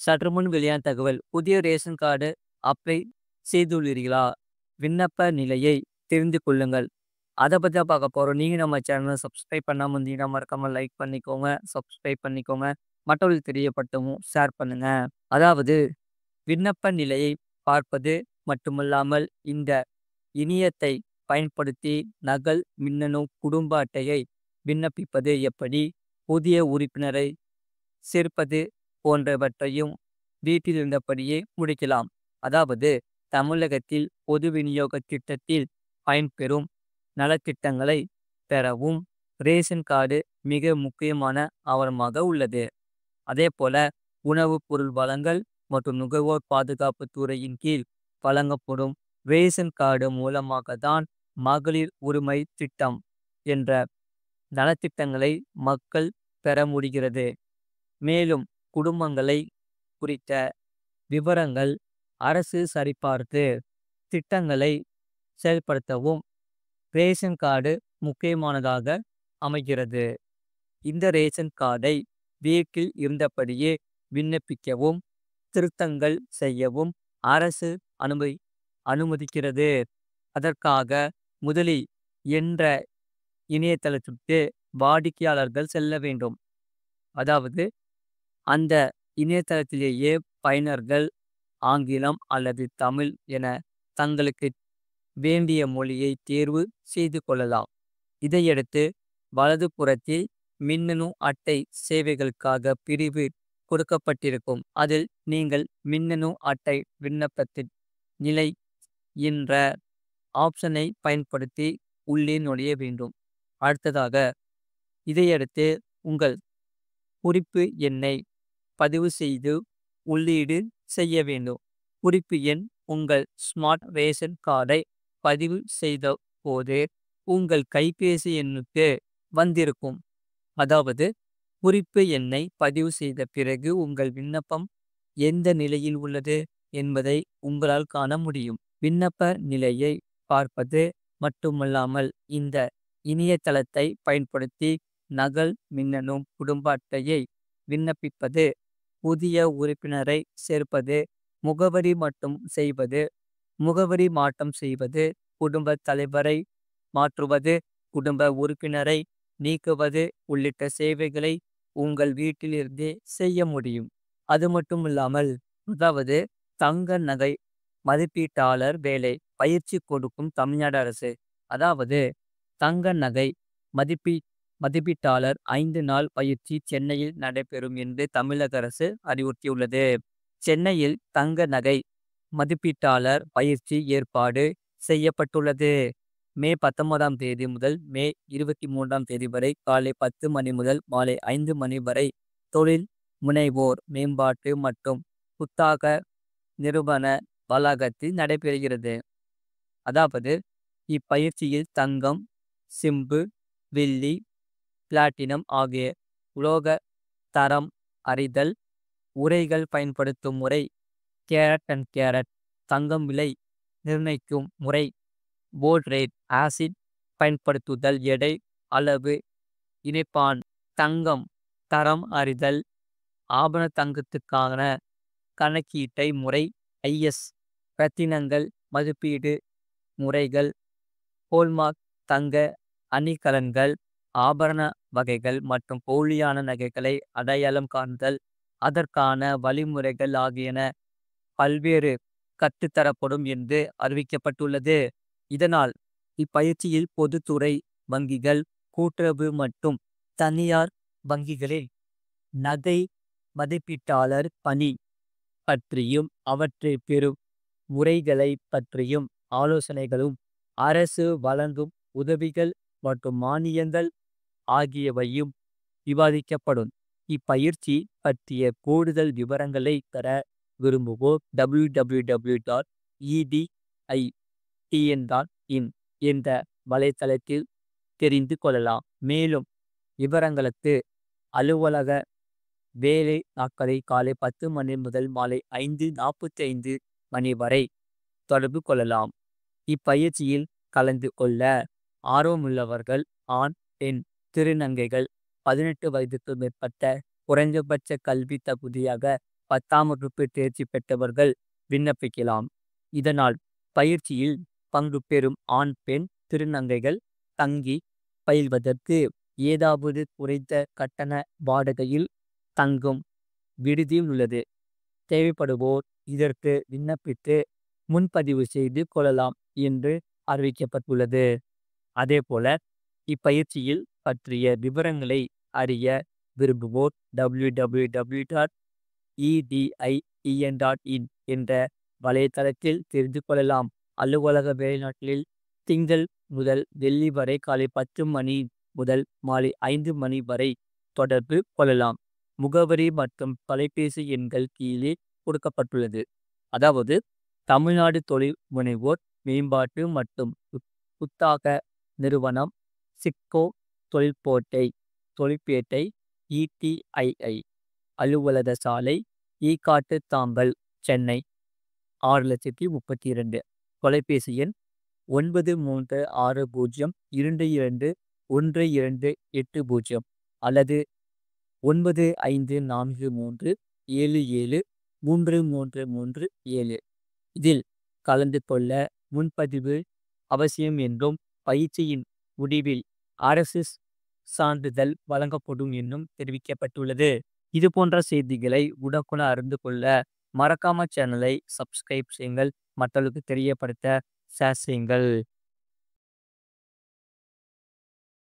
சற்று முன் வெளியான தகவல். புதிய ரேஷன் கார்டு அப்ளை செய்துள்ளீர்களா? விண்ணப்ப நிலையை தெரிந்து கொள்ளுங்கள். அத பத்தி தான் பார்க்க போறோம். நீங்க நம்ம சேனல சப்ஸ்கிரைப் பண்ணாம இருந்தீங்கன்னா, மறக்காம லைக் பண்ணிக்கோங்க. சப்ஸ்கிரைப் பண்ணிக்கோங்க. மற்றவர்களுக்கு தெரியப்படுத்தவும் ஷேர் பண்ணுங்க. அதாவது விண்ணப்ப நிலையை பார்ப்பது மட்டுமல்லாமல், இந்த இணையத்தை பயன்படுத்தி நகல் மின்னணு குடும்ப அட்டையை விண்ணப்பிப்பது எப்படி? புதிய உறுப்பினரை சேர்ப்பது போன்றவற்றையும் வீட்டில் இருந்தபடியே முடிக்கலாம். அதாவது தமிழகத்தில் பொது விநியோக திட்டத்தில் பயன்பெறும் நலத்திட்டங்களை பெறவும் ரேஷன் கார்டு மிக முக்கியமான ஆவணமாக உள்ளது. அதேபோல உணவுப் பொருள் வழங்கல் மற்றும் நுகர்வோர் பாதுகாப்பு துறையின் கீழ் வழங்கப்படும் ரேஷன் கார்டு மூலமாக தான் மகளிர் உரிமை திட்டம் என்ற நலத்திட்டங்களை மக்கள் பெற முடிகிறது. மேலும் குடும்பங்களை குறித்த விவரங்கள் அரசு சரிபார்த்து திட்டங்களை செயல்படுத்தவும் ரேஷன் கார்டு முக்கியமானதாக அமைகிறது. இந்த ரேஷன் கார்டை வீட்டில் இருந்தபடியே விண்ணப்பிக்கவும் திருத்தங்கள் செய்யவும் அரசு அனுமதிக்கிறது. அதற்காக முதலில் என்ற இணையதளத்திற்கு வாடிக்கையாளர்கள் செல்ல வேண்டும். அதாவது அந்த இணையதளத்திலேயே பயனர்கள் ஆங்கிலம் அல்லது தமிழ் என தங்களுக்கு வேண்டிய மொழியை தேர்வு செய்து கொள்ளலாம். இதையடுத்து வலது புறத்தில் மின்னணு அட்டை சேவைகளுக்காக பிரிவு கொடுக்கப்பட்டிருக்கும். அதில் நீங்கள் மின்னணு அட்டை விண்ணப்பத்தின் நிலை என்ற ஆப்ஷனை பயன்படுத்தி உள்ளே நுழைய வேண்டும். அடுத்ததாக இதையடுத்து உங்கள் குறிப்பு எண்ணை பதிவு செய்து உள்ளீடு செய்ய வேண்டும். குறிப்பு எண் உங்கள் ஸ்மார்ட் ரேஷன் கார்டை பதிவு செய்த போது உங்கள் கைபேசி எண்ணுக்கு வந்திருக்கும். அதாவது குறிப்பு எண்ணை பதிவு செய்த பிறகு உங்கள் விண்ணப்பம் எந்த நிலையில் உள்ளது என்பதை உங்களால் காண முடியும். விண்ணப்ப நிலையை பார்ப்பது மட்டுமல்லாமல் இந்த இணையதளத்தை பயன்படுத்தி நகல் மின்னணு குடும்ப அட்டையை விண்ணப்பிப்பது, புதிய உறுப்பினரை சேர்ப்பது, முகவரி மாற்றம் செய்வது, குடும்ப தலைவரை மாற்றுவது, குடும்ப உறுப்பினரை நீக்குவது உள்ளிட்ட சேவைகளை உங்கள் வீட்டிலிருந்தே செய்ய முடியும். அது மட்டுமில்லாமல், அதாவது தங்க நகை மதிப்பீட்டாளர் வேலை பயிற்சி கொடுக்கும் தமிழ்நாடு அரசு. அதாவது தங்க நகை மதிப்பீட்டாளர் 5 நாள் பயிற்சி சென்னையில் நடைபெறும் என்று தமிழக அரசு அறிவுறுத்தியுள்ளது. சென்னையில் தங்க நகை மதிப்பீட்டாளர் பயிற்சி ஏற்பாடு செய்யப்பட்டுள்ளது. மே 19ஆம் தேதி முதல் மே 23ஆம் தேதி வரை காலை 10 மணி முதல் மாலை 5 மணி வரை தொழில் முனைவோர் மேம்பாட்டு மற்றும் புத்தாக்க நிறுவன வளாகத்தில் நடைபெறுகிறது. அதாவது இப்பயிற்சியில் தங்கம், செம்பு, வெள்ளி, பிளாட்டினம் ஆகிய உலோக தரம் அறிதல், உரைகள் பயன்படுத்தும் முறை, கேரட் அண்ட் கேரட், தங்கம் விலை நிர்ணயிக்கும் முறை, போர்ட் ரேட், ஆசிட் பயன்படுத்துதல், எடை அளவு இணைப்பான், தங்கம் தரம் அறிதல், ஆபண தங்கத்துக்கான கணக்கீட்டை முறை, ஐஎஸ் ரத்தினங்கள் மதிப்பீடு முறைகள், ஹோல்மார்க் தங்க அணிகலன்கள், ஆபரண வகைகள் மற்றும் போலியான நகைகளை அடையாளம் காணுதல், அதற்கான வழிமுறைகள் ஆகியன பல்வேறு கற்றுத்தரப்படும் என்று அறிவிக்கப்பட்டுள்ளது. இதனால் இப்பயிற்சியில் பொதுத்துறை வங்கிகள், கூட்டுறவு மற்றும் தனியார் வங்கிகளில் நகை மதிப்பீட்டாளர் பணி பற்றியும் அவற்றை பெறும் முறைகளை பற்றியும் ஆலோசனைகளும், அரசு வழங்கும் உதவிகள் மற்றும் மானியங்கள் ஆகியவையும் விவாதிக்கப்படும். இப்பயிற்சி பற்றிய கூடுதல் விவரங்களை பெற விரும்புவோர் www.editn.in என்ற வலைத்தளத்தில் தெரிந்து கொள்ளலாம். மேலும் விவரங்களுக்கு அலுவலக வேலை நாட்களில் காலை 10 மணி முதல் மாலை 5:45 மணி வரை தொடர்பு கொள்ளலாம். இப்பயிற்சியில் கலந்து கொள்ள ஆர்வமுள்ளவர்கள் ஆண், பெண், திருநங்கைகள், 18 வயதுக்கு மேற்பட்ட, குறைந்தபட்ச கல்வி தகுதியாக 10ஆம் வகுப்பு தேர்ச்சி பெற்றவர்கள் விண்ணப்பிக்கலாம். இதனால் பயிற்சியில் பங்கு பெறும் ஆண் பெண் திருநங்கைகள் தங்கி பயில்வதற்கு ஏதாவது குறைந்த கட்டண வாடகையில் தங்கும் விடுதி உள்ளது. தேவைப்படுவோர் இதற்கு விண்ணப்பித்து முன்பதிவு செய்து கொள்ளலாம் என்று அறிவிக்கப்பட்டுள்ளது. அதேபோல இப்பயிற்சியில் பற்றிய விவரங்களை அறிய விரும்புவோர் www.edin.in என்ற வலைத்தளத்தில் தெரிந்து கொள்ளலாம். அலுவலக வேலைநாட்களில் திங்கள் முதல் வெள்ளி வரை காலை 10 மணி முதல் மாலை 5 மணி வரை தொடர்பு கொள்ளலாம். முகவரி மற்றும் தொலைபேசி எண்கள் கீழே கொடுக்கப்பட்டுள்ளது. அதாவது தமிழ்நாடு தொழில் முனைவோர் மேம்பாட்டு மற்றும் புத்தாக்க நிறுவனம், சிட்கோ தொழிற்பேட்டை, ETII அலுவலக சாலை, ஈக்காட்டு தாம்பல், சென்னை 6,32,000. தொலைபேசி எண் 9360221280 அல்லது 9543773337. இதில் கலந்து கொள்ள முன்பதிவு அவசியம் என்றும் பயிற்சியின் முடிவில் அரசு சான்றிதழ் வழங்கப்படும் என்றும் தெரிவிக்கப்பட்டுள்ளது. இது போன்ற செய்திகளை உடனுக்குடன் அறிந்து கொள்ள மறக்காம சேனலை சப்ஸ்கிரைப் செய்யுங்கள். மற்றவர்களுக்கு தெரியப்படுத்த ஷேர் செய்யுங்கள்.